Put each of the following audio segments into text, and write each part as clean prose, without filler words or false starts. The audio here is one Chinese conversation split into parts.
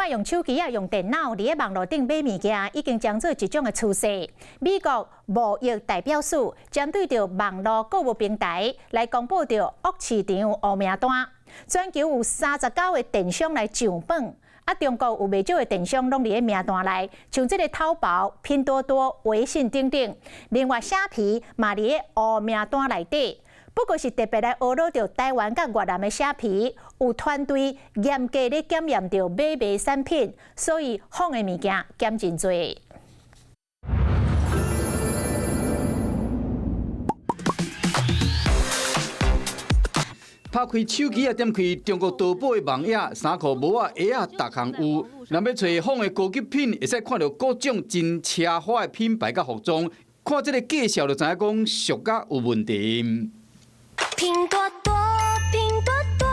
摆用手机用电脑伫网络顶买物件，已经将做一种趋势。美国贸易代表署针对着网络购物平台来公布着恶市场黑名单，全球有39个电商来上榜。中国有袂少的电商拢伫名单内，像这个淘宝、拼多多、微信等等。另外，虾皮嘛伫黑名单内底。不过是特别来学到着台湾甲越南的虾皮，有团队严格咧检验着买卖产品，所以仿的物件减真多。拍开手机点开中国淘宝的网页，衫裤、帽啊、鞋啊，逐项有。若要找仿的高级品，会使看到各种真奢华的品牌甲服装。看这个介绍就知影讲俗甲有问题。拼多多，拼多多，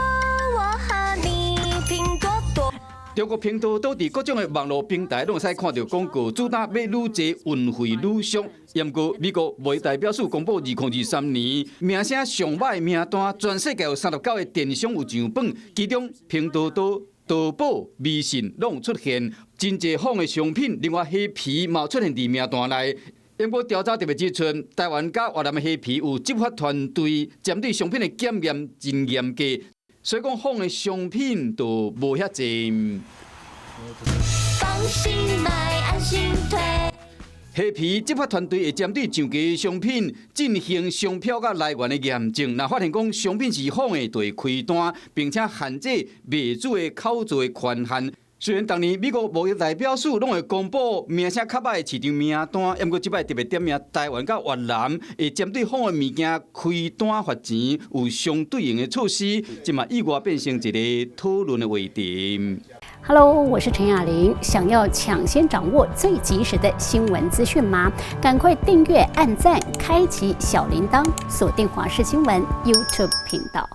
我和你拼多多。中国拼多多伫各种的网络平台拢会使看到广告，主打买愈济运费愈俗。不过，美国贸易代表署公布2023年名声上歹的名单，全世界有39个电商有上榜，其中拼多多、淘宝、微信拢出现真侪仿的商品，另外虾皮嘛出现伫名单内。英国调查特别指出，台湾甲越南的虾皮有执法团队针对商品的检验真严格，所以讲仿的商品就无遐济。放心买，安心退。虾皮执法团队会针对上架商品进行商标甲来源的验证，若发现讲商品是仿的，就会开单，并且限制卖主的口座的权限。虽然当年美国贸易代表署拢会公布名声较歹的市场名单，不过即摆特别点名台湾甲越南会针对仿的物件开单罚钱，有相对应的措施，即嘛意外变成一个讨论的话题。Hello， 我是陈雅玲。想要抢先掌握最及时的新闻资讯吗？赶快订阅、按赞、开启小铃铛，锁定华视新闻 YouTube 频道。